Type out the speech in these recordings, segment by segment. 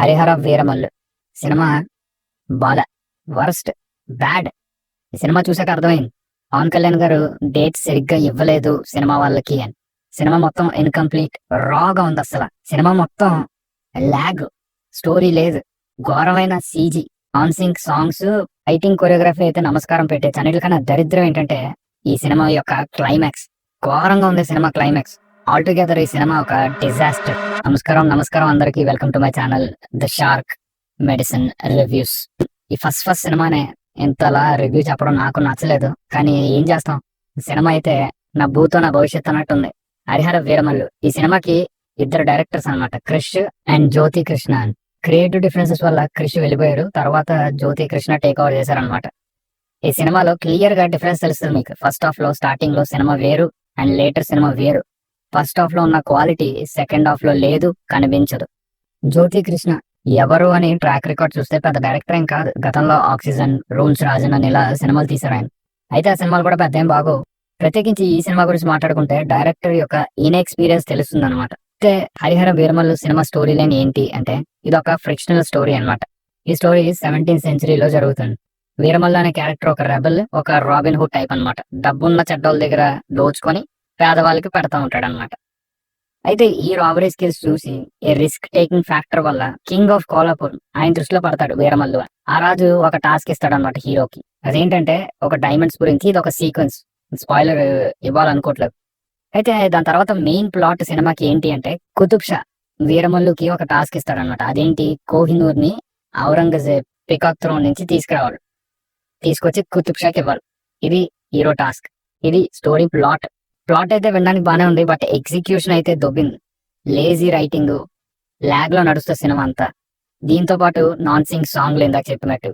Harihara Veeramallu cinema బాల worst bad. ఈ cinema చూసాక అర్థమైంది పవన్ కళ్యాణ్ గారు డేట్ సరిగ్గా ఇవ్వలేదు సినిమా వాళ్ళకి అని. సినిమా మొత్తం ఇన్కంప్లీట్ రాగా ఉంది. అసలు సినిమా మొత్తం లాగ్, స్టోరీ లేదు, ఘోరమైన CG, sing songs, fighting choreography అయితే నమస్కారం పెట్టేది. అన్నిటికన్నా దరిద్రం ఏంటంటే ఈ సినిమా యొక్క క్లైమాక్స్ ఘోరంగా ఉంది. సినిమా క్లైమాక్స్ ఆల్టుగెదర్ ఈ సినిమా ఒక డిజాస్టర్. నమస్కారం అందరికి. Welcome to my channel the shark medicine reviews. ఈ ఫస్ట్ సినిమానే ఇంతలా రివ్యూ చెప్పడం నాకు నచ్చలేదు, కానీ ఏం చేస్తాం, సినిమా అయితే నా భూతో నా భవిష్యత్ అన్నట్టుంది. హరిహర వీరమల్లు ఈ సినిమాకి ఇద్దరు డైరెక్టర్స్ అన్నమాట, Krish and Jyothi Krishna. Creative differences వల్ల క్రిష్ వెళ్ళిపోయారు, తర్వాత జ్యోతి కృష్ణ టేక్ ఓవర్ చేశారనమాట. ఈ సినిమాలో క్లియర్ గా డిఫరెన్స్ తెలుస్తుంది మీకు. ఫస్ట్ హాఫ్ లో స్టార్టింగ్ లో సినిమా వేరు అండ్ లేటర్ సినిమా వేరు. ఫస్ట్ హాఫ్ లో ఉన్న క్వాలిటీ సెకండ్ హాఫ్ లో లేదు, కనిపించదు. జ్యోతి కృష్ణ ఎవరు అని ట్రాక్ రికార్డ్ చూస్తే పెద్ద డైరెక్టర్ ఏం కాదు. గతంలో ఆక్సిజన్, రూల్స్ రాజన్ అని ఇలా సినిమాలు తీశారు ఆయన. అయితే ఆ సినిమాలు కూడా పెద్ద ఏం బాగో. ప్రత్యేకించి ఈ సినిమా గురించి మాట్లాడుకుంటే డైరెక్టర్ యొక్క ఇన్ఎక్స్పీరియన్స్ తెలుస్తుంది అనమాట. అయితే Harihara Veeramallu cinema story line ఏంటి అంటే, ఇది ఒక ఫ్రిక్షనల్ స్టోరీ అనమాట. ఈ స్టోరీ 17th సెంచరీలో జరుగుతుంది. వీరమల్లు అనే క్యారెక్టర్ ఒక రెబల్, ఒక రాబిన్ హుడ్ టైప్ అనమాట. డబ్బున్న చెడ్డోళ్ళ దగ్గర దోచుకొని పేదవాళ్ళకి పెడతా ఉంటాడు అనమాట. అయితే ఈ రాబరీ స్కిల్స్ చూసి ఈ రిస్క్ టేకింగ్ ఫ్యాక్టర్ వల్ల కింగ్ ఆఫ్ కోలాపూర్ ఆయన దృష్టిలో పడతాడు వీరమల్లు. ఆ రాజు ఒక టాస్క్ ఇస్తాడు అనమాట హీరోకి. అదేంటంటే ఒక డైమండ్స్ గురించి. ఇది ఒక సీక్వెన్స్, స్పాయిలర్ ఇవ్వాలనుకోవట్లేదు. అయితే దాని తర్వాత మెయిన్ ప్లాట్ సినిమాకి ఏంటి అంటే, కుతుబ్ షా వీరమల్లుకి ఒక టాస్క్ ఇస్తాడనమాట. అదేంటి, కోహినూర్ ని ఔరంగజేబ్ పికాక్ థ్రోన్ నుంచి తీసుకొచ్చి కుతుబ్ షాకి ఇవ్వాలి. ఇది హీరో టాస్క్. ఇది స్టోరీ ప్లాట్ అయితే వినడానికి బానే ఉంది, బట్ ఎగ్జిక్యూషన్ అయితే దొబ్బింది. లేజీ రైటింగ్, లాగ్ లో నడుస్తుంది సినిమా అంతా. దీంతో పాటు నాన్ సింగ్ సాంగ్లు ఇందాక చెప్పినట్టు.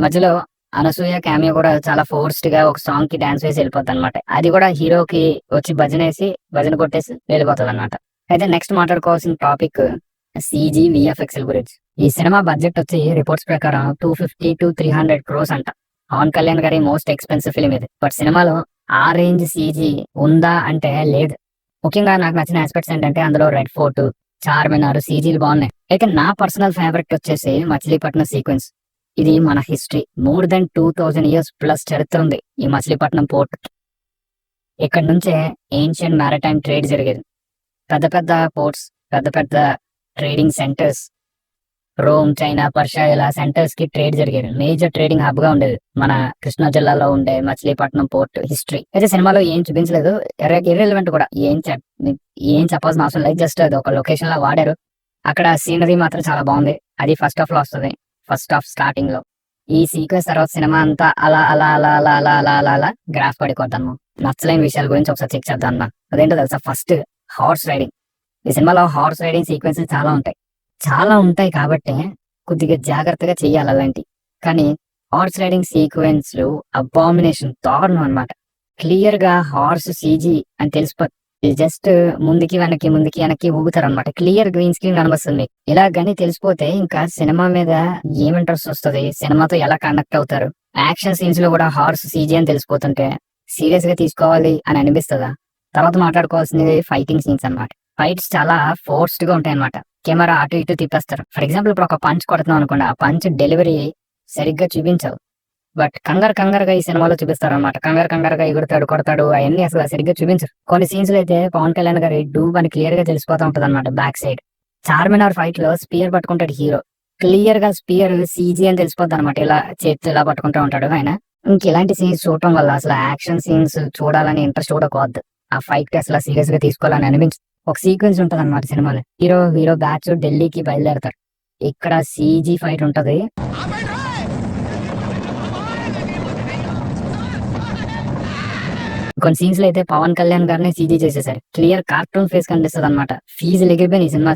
మధ్యలో అనసూయ క్యామియో కూడా చాలా ఫోర్స్డ్ గా ఒక సాంగ్ కి డాన్స్ వేసి వెళ్ళిపోతుంది అనమాట. అది కూడా హీరోకి వచ్చి భజన కొట్టేసి వెళ్ళిపోతుంది అనమాట. అయితే నెక్స్ట్ మాట్లాడుకోవాల్సిన టాపిక్ CG VFX గురించి. ఈ సినిమా బడ్జెట్ వచ్చి రిపోర్ట్స్ ప్రకారం 250 to 300 crores అంట. పవన్ కళ్యాణ్ గారి మోస్ట్ ఎక్స్పెన్సివ్ ఫిలిం ఇది. బట్ సినిమాలో ఆ రేంజ్ CG ఉందా అంటే లేదు. ముఖ్యంగా నాకు నచ్చిన ఆస్పెక్ట్స్ ఏంటంటే, అందులో రెడ్ ఫోర్ట్, చార్మినార్ CGలు బాగున్నాయి. అయితే నా పర్సనల్ ఫేవరెట్ వచ్చేసి మచిలీపట్నం సీక్వెన్స్. ఇది మన history, more than 2000 years plus చరిత్ర ఉంది ఈ మచిలీపట్నం పోర్ట్. ఇక్కడ నుంచే ఏన్షియంట్ మ్యారిటైమ్ ట్రేడ్ జరిగేది. పెద్ద పోర్ట్స్, పెద్ద trading centres, Rome, China, Persia ఇలా సెంటర్స్ కి ట్రేడ్ జరిగేది. మేజర్ ట్రేడింగ్ హబ్ గా ఉండేది మన కృష్ణా జిల్లాలో ఉండే మచిలీపట్నం పోర్ట్ హిస్టరీ. అయితే సినిమాలో ఏం చూపించలేదు, ఇర్రెలెవెంట్ కూడా. ఏం చెప్పాల్సిన అవసరం లేదు, జస్ట్ అది ఒక లొకేషన్ లా వాడారు. అక్కడ సీనరీ మాత్రం చాలా బాగుంది. అది ఫస్ట్ హాఫ్ లో వస్తుంది. ఫస్ట్ హాఫ్ స్టార్టింగ్ లో ఈ సీక్వెన్స్ తర్వాత సినిమా అంతా అలా గ్రాఫ్ పడిపోతాను. నచ్చలేని విషయాల గురించి ఒకసారి చెక్ చేద్దాం అన్న. అదేంటో తెలుసా, ఫస్ట్ హార్స్ రైడింగ్. ఈ సినిమాలో హార్స్ రైడింగ్ సీక్వెన్సెస్ చాలా ఉంటాయి కాబట్టి కొద్దిగా జాగ్రత్తగా చెయ్యాలి అలాంటి. కానీ హార్స్ రైడింగ్ సీక్వెన్స్ అబామినేషన్, దారుణం అనమాట. క్లియర్ గా హార్స్ CG అని తెలిసిపోతుంది. జస్ట్ ముందుకి వెనక్కి ఊగుతారు అనమాట. క్లియర్ గ్రీన్ స్క్రీన్ కనిపిస్తుంది. ఇలా గానీ తెలిసిపోతే ఇంకా సినిమా మీద ఏం ఇంట్రెస్ట్ వస్తుంది, సినిమాతో ఎలా కనెక్ట్ అవుతారు. యాక్షన్ సీన్స్ లో కూడా హార్స్ CG అని తెలిసిపోతుంటే సీరియస్ గా తీసుకోవాలి అని అనిపిస్తుందా? తర్వాత మాట్లాడుకోవాల్సింది ఫైటింగ్ సీన్స్ అనమాట. ఫైట్స్ చాలా ఫోర్స్డ్ గా ఉంటాయి అనమాట. కెమెరా అటు ఇటు తిప్పేస్తారు. ఫర్ ఎగ్జాంపుల్ ఇప్పుడు ఒక పంచ్ కొడుతున్నాం అనుకోండి, ఆ పంచ్ డెలివరీ సరిగ్గా చూపించవు, బట్ కంగారుగా ఈ సినిమాలో చూపిస్తారు అనమాట. కంగారుగా ఎగురుతాడు, కొడతాడు, అవన్నీ అసలు సరిగ్గా చూపించరు. కొన్ని సీన్స్ లో అయితే పవన్ కళ్యాణ్ గారి డూబ్ అని క్లియర్ గా తెలిసిపోతా ఉంటది అనమాట. బ్యాక్ సైడ్ చార్మినార్ ఫైట్ లో స్పియర్ పట్టుకుంటాడు హీరో. క్లియర్ గా స్పియర్ CG అని తెలిసిపోద్ది అనమాట. ఇలా చేతి ఇలా పట్టుకుంటూ ఉంటాడు ఆయన. ఇంక ఇలాంటి సీన్స్ చూడటం వల్ల అసలు యాక్షన్ సీన్స్ చూడాలని ఇంట్రెస్ట్ కూడా పోద్దు. ఆ ఫైట్ అసలు సీరియస్ గా తీసుకోవాలని అనిపించదు. ఒక సీక్వెన్స్ ఉంటది అనమాట సినిమాలో. హీరో బ్యాచ్ ఢిల్లీకి బయలుదేరతారు. ఇక్కడ CG ఫైట్ ఉంటది. కొన్ని సీన్స్ లో అయితే పవన్ కళ్యాణ్ గారిని CG చేసేసారు. క్లియర్ కార్టూన్ ఫేస్ కనిపిస్తుంది అనమాట. ఫీజులు ఎగిరిపోయిన ఈ సినిమా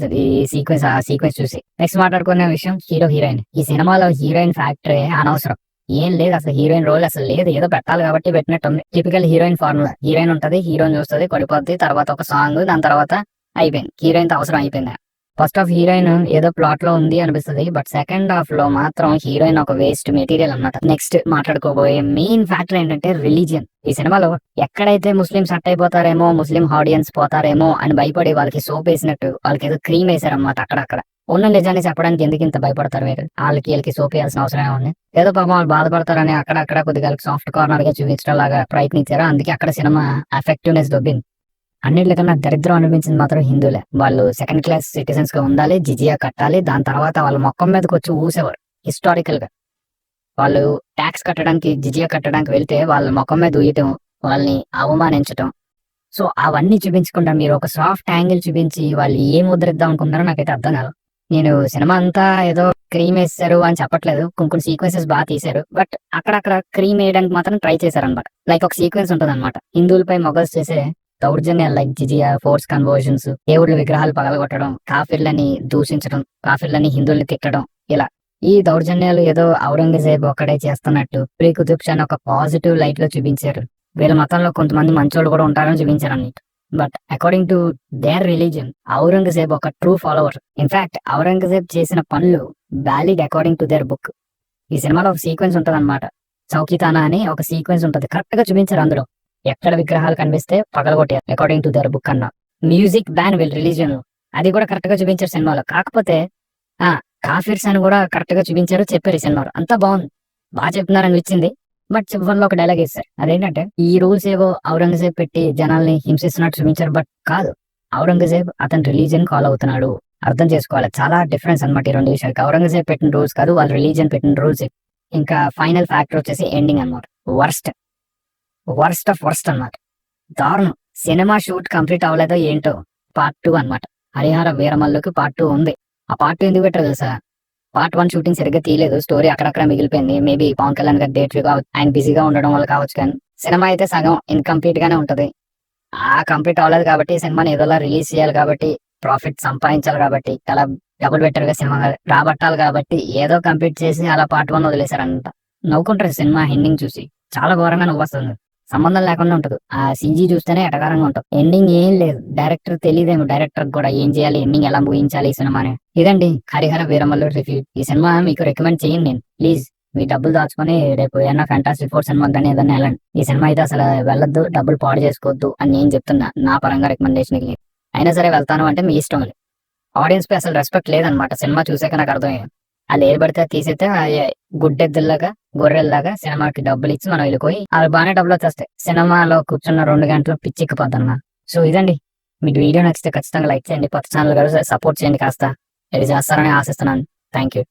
ఆ సీక్వెన్స్ చూసి. నెక్స్ట్ మాట్లాడుకునే విషయం హీరోయిన్. ఈ సినిమాలో హీరోయిన్ ఫ్యాక్టరీ అనవసరం. ఏం లేదు అసలు, హీరోయిన్ రోల్ అసలు లేదు. ఏదో పెట్టాలి కాబట్టి పెట్టినట్టుంది. Typical heroine formula. హీరోయిన్ ఉంటది, హీరోయిన్ చూస్తుంది, కొడిపోద్ది, తర్వాత ఒక సాంగ్, దాని తర్వాత అయిపోయింది. హీరోయిన్ తో అవసరం అయిపోయింది. ఫస్ట్ హాఫ్ హీరోయిన్ ఏదో ప్లాట్ లో ఉంది అనిపిస్తుంది, బట్ సెకండ్ హాఫ్ లో మాత్రం హీరోయిన్ ఒక వేస్ట్ మెటీరియల్ అన్నమాట. నెక్స్ట్ మాట్లాడుకోబోయే మెయిన్ ఫ్యాక్టర్ ఏంటంటే రిలీజియన్. ఈ సినిమాలో ఎక్కడైతే ముస్లిమ్స్ హట్ అయిపోతారేమో, ముస్లిం ఆడియన్స్ పోతారేమో అని భయపడి వాళ్ళకి సోప్ వేసినట్టు వాళ్ళకి ఏదో క్రీమ్ వేసారన్నమాట అక్కడక్కడ. ఉన్న నిజాన్ని చెప్పడానికి ఎందుకు ఇంత భయపడతారు మీరు? ఆళ్ళకి ఈళ్ళకి సోపేయాల్సిన అవసరం ఏముంది? ఏదో పాపం వాళ్ళు బాధపడతారని అక్కడక్కడ కొద్దిగా సాఫ్ట్ కార్నర్‌గా చూపించడం లాగా ప్రయత్నించారు. అందుకే అక్కడ సినిమా ఎఫెక్టివ్‌నెస్ దొబ్బింది. అన్నిట్లికన్నా దరిద్రం అనిపించింది మాత్రం హిందువులే. వాళ్ళు సెకండ్ క్లాస్ సిటిజన్స్‌గా ఉండాలి, జిజియా కట్టాలి. దాని తర్వాత వాళ్ళ మొఖం మీదకొచ్చి ఊసేవారు. హిస్టారికల్‌గా. వాళ్ళు టాక్స్ కట్టడానికి, జిజియా కట్టడానికి వెళ్తే వాళ్ళ మొఖం మీద ఊయటం, వాళ్ళని అవమానించటం. సో, అవన్నీ చూపించకుండా మీరు ఒక సాఫ్ట్ యాంగిల్ చూపించి వాళ్ళు ఏం ముద్రిద్దాం అనుకుంటున్నారో నాకైతే అర్థం కాదు. నేను సినిమా అంతా ఏదో క్రీమేసేశారు అని చెప్పట్లేదు. కొన్ని సీక్వెన్సెస్ తీశారు. బట్ అక్కడక్కడ క్రీమ్ ఎయడానికి మాత్రం ట్రై చేశారనమాట. లైక్ ఒక సీక్వెన్స్ ఉంటదనమాట. హిందువులపై మొగల్స్ చేసే దౌర్జన్యాలు లైక్ జిజియా, ఫోర్స్ కన్వర్షన్స్, దేవుళ్ళ విగ్రహాలు పగలగొట్టడం, కాఫీర్లని దూషించడం, కాఫీర్లని హిందువుల్ని తిట్టడం ఇలా. ఈ దౌర్జన్యాలు ఏదో ఔరంగజేబు ఒక్కడే చేస్తున్నట్టు ప్రీ కుతుబ్ షాని ఒక పాజిటివ్ లైట్ లో చూపించారు. వీళ్ళ మతంలో కొంతమంది మంచోళ్ళు కూడా ఉంటారని చూపించారు అన్నట్టు. But according to their religion Aurangzeb ఒక ట్రూ ఫాలోవర్. ఇన్ఫాక్ట్ ఔరంగజేబ్ చేసిన పనులు valid according to their book. ఈ సినిమాలో ఒక సీక్వెన్స్ ఉంటది అనమాట. చౌకీతానా అని ఒక సీక్వెన్స్ ఉంటది. కరెక్ట్ గా చూపించారు అందులో. ఎక్కడ విగ్రహాలు కనిపిస్తే పగలగొట్టారు అకార్డింగ్ టు దేర్ బుక్ అన్న. మ్యూజిక్ బ్యాన్ వీళ్ళ రిలీజియన్, అది కూడా కరెక్ట్ గా చూపించారు సినిమాలో. కాకపోతే ఆ కాఫీర్స్ అని కూడా కరెక్ట్ గా చూపించారు, చెప్పారు ఈ సినిమాలో. అంతా బాగుంది, బాగా చెప్తున్నారు అనిపించింది. బట్ చివరిలో ఒక డైలాగ్ ఇస్తారు. అదేంటంటే ఈ రూల్స్ ఏవో ఔరంగజేబ్ పెట్టి జనాల్ని హింసిస్తున్నట్టు చూపించారు. బట్ కాదు, ఔరంగజేబ్ అతని రిలీజియన్ ఫాలో అవుతున్నాడు. అర్థం చేసుకోవాలి, చాలా డిఫరెన్స్ అనమాట ఈ రెండు విషయాలకి. ఔరంగజేబ్ పెట్టిన రూల్స్ కాదు, వాళ్ళ రిలీజియన్ పెట్టిన రూల్స్. ఇంకా ఫైనల్ ఫ్యాక్టర్ వచ్చేసి ఎండింగ్ అనమాట. వర్స్ట్ ఆఫ్ వర్స్ట్ అనమాట. దారుణం. సినిమా షూట్ కంప్లీట్ అవ్వలేదో ఏంటో, పార్ట్ 2 అనమాట. హరిహర వీరమల్లుకి పార్ట్ 2 ఉంది. ఆ పార్ట్ 2 ఎందుకు పెట్టారు తెలుసా? పార్ట్ 1 షూటింగ్ సరిగ్గా తీయలేదు, స్టోరీ అక్కడక్కడ మిగిలిపోయింది. మేబీ పవన్ కళ్యాణ్ గారి డేట్ ఆయన బిజీగా ఉండడం వల్ల కావచ్చు. కానీ సినిమా అయితే సగం ఇన్కంప్లీట్ గానే ఉంటది. ఆ కంప్లీట్ అవ్వలేదు కాబట్టి సినిమాని ఏదోలా రిలీజ్ చేయాలి కాబట్టి, ప్రాఫిట్ సంపాదించాలి కాబట్టి, అలా డబుల్ బెటర్ గా సినిమా రాబట్టాలి కాబట్టి ఏదో కంప్లీట్ చేసి అలా పార్ట్ 1 వదిలేశారంట. నవ్వుకుంటారు సినిమా ఎండింగ్ చూసి. చాలా ఘోరంగా నవ్వు వస్తుంది. సంబంధం లేకుండా ఉంటది. ఆ సీజీ చూస్తేనే ఎటకారంగా ఉంటుంది. ఎండింగ్ ఏం లేదు. డైరెక్టర్ తెలియదేమో డైరెక్టర్ కూడా ఏం చేయాలి, ఎండింగ్ ఎలా ముగించాలి ఈ సినిమాని. ఇదండి హరిహర వీరమల్లు రివ్యూ. ఈ సినిమా మీకు రికమెండ్ చేయండి నేను. ప్లీజ్ మీ డబ్బులు దాచుకొని రేపు ఏమన్నా ఫ్యాంటాస్టిక్ 4 సినిమా కానీ ఏదన్నా వెళ్ళండి. ఈ సినిమా అయితే అసలు వెళ్ళొద్దు, డబ్బులు పాడు చేసుకోవద్దు అని నేను చెప్తున్నా. నా పరంగా రికమెండేషన్ అయినా సరే వెళ్తాను అంటే మీ ఇష్టం. ఆడియన్స్ పై అసలు రెస్పెక్ట్ లేదనమాట. సినిమా చూసాక నాకు అర్థమయ్యింది. వాళ్ళు ఏది పడితే తీసేస్తే గుడ్డెద్దుల్లాగా గొర్రెల్లాగా సినిమాకి డబ్బులు ఇచ్చి మనం వెళ్ళిపోయి వాళ్ళు బాగానే డబ్బులు వచ్చేస్తాయి. సినిమాలో కూర్చున్న 2 గంటలు పిచ్చిక్కిపోద్దన్న. సో ఇదండి. మీకు వీడియో నచ్చితే ఖచ్చితంగా లైక్ చేయండి. కొత్త ఛానల్ సపోర్ట్ చేయండి. కాస్త ఇది చేస్తారని ఆశిస్తున్నాను. Thank you.